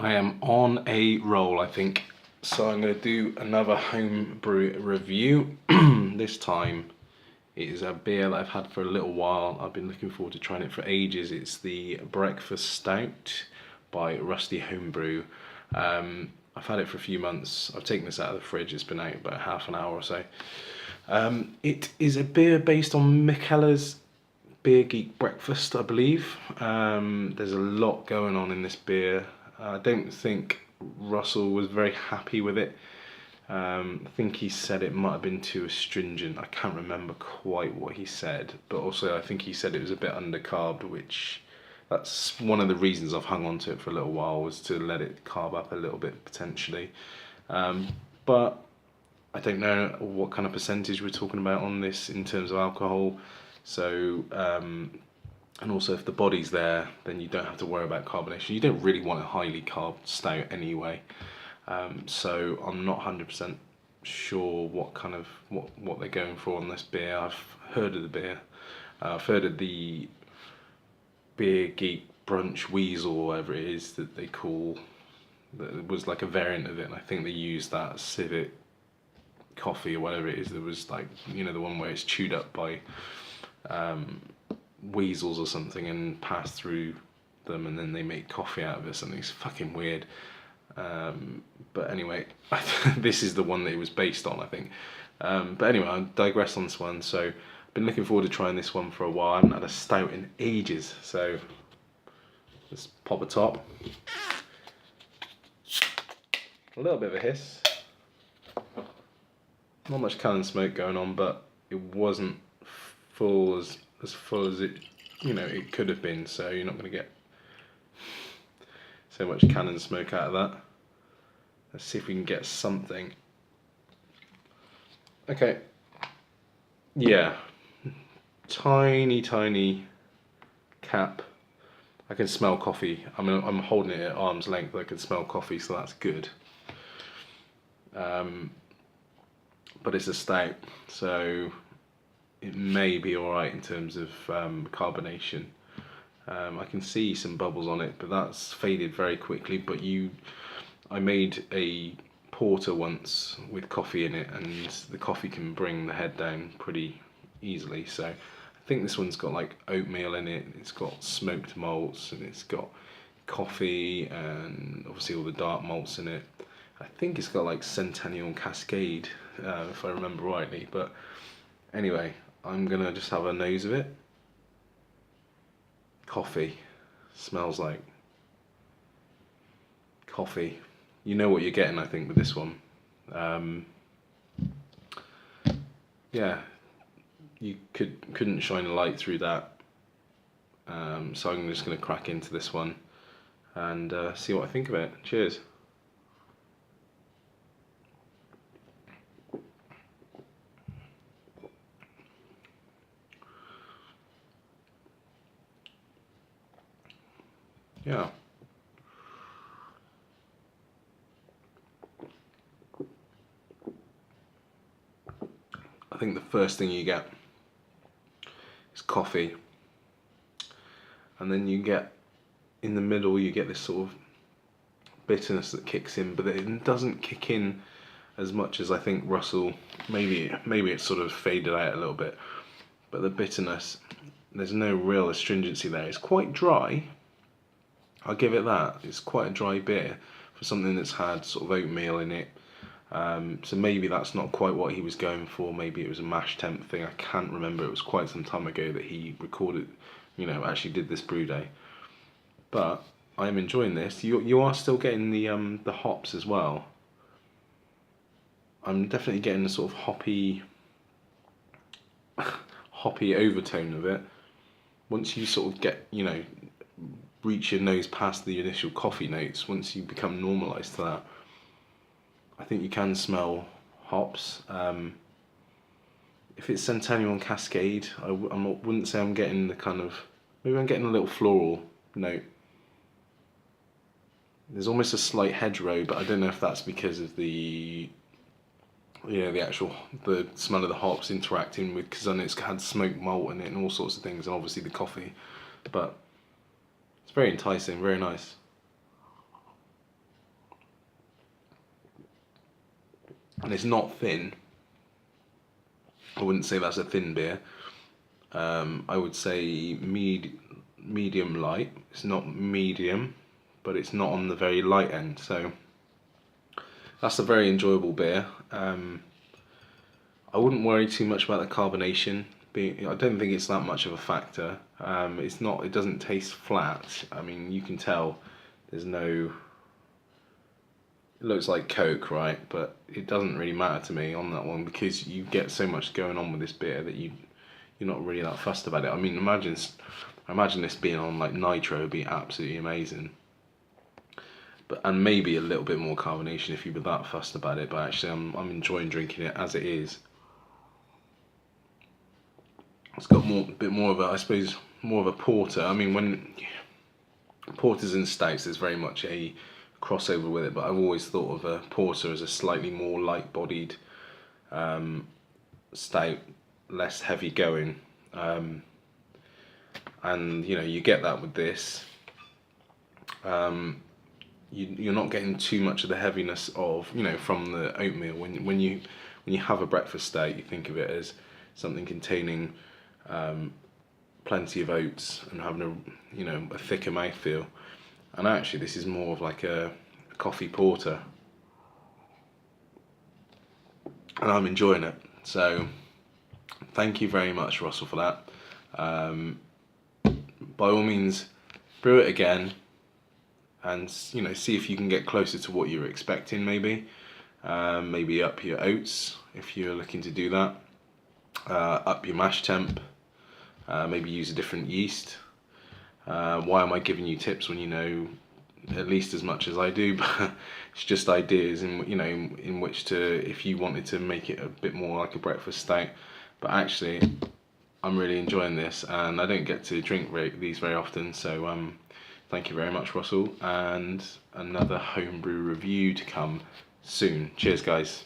I am on a roll, I think. So I'm going to do another homebrew review. This time it is a beer that I've had for a little while. I've been looking forward to trying it for ages. It's the Breakfast Stout by Rusty Homebrew. I've had it for a few months. I've taken this out of the fridge. It's been out about half an hour or so. It is a beer based on Michela's Beer Geek Breakfast, I believe. There's a lot going on in this beer. I don't think Russell was very happy with it. I think he said it might have been too astringent. I can't remember quite what he said, but also I think he said it was a bit undercarbed, which that's one of the reasons I've hung on to it for a little while, was to let it carb up a little bit potentially. But I don't know what kind of percentage we're talking about on this in terms of alcohol. So, and also if the body's there, then you don't have to worry about carbonation. You don't really want a highly carved stout anyway. So I'm not 100% sure what kind of what they're going for on this beer. I've heard of the beer. I've heard of the Beer Geek Brunch Weasel, or whatever it is that they call. That was like a variant of it, and I think they used that civet coffee or whatever it is. There was like, you know, the one where it's chewed up by weasels or something and passed through them, and then they make coffee out of it. Something's fucking weird. But anyway, this is the one that it was based on, I think. But anyway, I digress on this one. So I've been looking forward to trying this one for a while. I haven't had a stout in ages, so let's pop a top. A little bit of a hiss. Not much can smoke going on, but it wasn't full as full as it, you know, it could have been. So you're not going to get so much cannon smoke out of that. Let's see if we can get something. Okay. Yeah. Tiny cap. I can smell coffee. I mean, I'm holding it at arm's length, but I can smell coffee, so that's good. But it's a stout, so it may be alright in terms of carbonation. I can see some bubbles on it, but that's faded very quickly. But I made a porter once with coffee in it, and the coffee can bring the head down pretty easily. So I think this one's got like oatmeal in it, it's got smoked malts, and it's got coffee, and obviously all the dark malts in it. I think it's got like Centennial and Cascade, if I remember rightly. But anyway, I'm gonna just have a nose of it. Coffee. Smells like coffee. You know what you're getting, I think, with this one. Yeah, you couldn't shine a light through that. So I'm just gonna crack into this one and see what I think of it. Cheers. Yeah. I think the first thing you get is coffee, and then you get, in the middle, you get this sort of bitterness that kicks in, but it doesn't kick in as much as I think Russell, maybe it's sort of faded out a little bit, but the bitterness, there's no real astringency there. It's quite dry, I'll give it that. It's quite a dry beer for something that's had sort of oatmeal in it. So maybe that's not quite what he was going for. Maybe it was a mash temp thing. I can't remember. It was quite some time ago that he recorded, you know, actually did this brew day. But I'm enjoying this. You are still getting the hops as well. I'm definitely getting a sort of hoppy overtone of it. Once you sort of get, you know, reach your nose past the initial coffee notes, once you become normalised to that, I think you can smell hops. If it's Centennial and Cascade, wouldn't say I'm getting the kind of, maybe I'm getting a little floral note. There's almost a slight hedgerow, but I don't know if that's because of the, you know, the smell of the hops interacting with, because then it's had smoked malt in it and all sorts of things, and obviously the coffee. But it's very enticing, very nice. and it's not thin. I wouldn't say that's a thin beer. I would say medium light. It's not medium, but it's not on the very light end. So that's a very enjoyable beer. I wouldn't worry too much about the carbonation. I don't think it's that much of a factor. It's not. It doesn't taste flat. I mean, you can tell there's no. It looks like Coke, right? But it doesn't really matter to me on that one because you get so much going on with this beer that you're not really that fussed about it. I mean, imagine this being on like nitro would be absolutely amazing. And maybe a little bit more carbonation if you were that fussed about it. But actually, I'm enjoying drinking it as it is. It's got a bit more of a, I suppose, more of a porter. I mean, when porters and stouts, there's very much a crossover with it, but I've always thought of a porter as a slightly more light-bodied stout, less heavy going, and you get that with this. You're not getting too much of the heaviness of from the oatmeal. When you have a breakfast stout, you think of it as something containing plenty of oats and having a thicker mouthfeel. And actually, this is more of like a coffee porter, and I'm enjoying it. So, thank you very much, Russell, for that. By all means, brew it again, and see if you can get closer to what you're expecting. Maybe up your oats if you're looking to do that. Up your mash temp. Maybe use a different yeast. Why am I giving you tips when you know at least as much as I do? But it's just ideas in which to, if you wanted to make it a bit more like a breakfast stout. But actually, I'm really enjoying this, and I don't get to drink these very often. So thank you very much, Russell, and another homebrew review to come soon. Cheers, guys.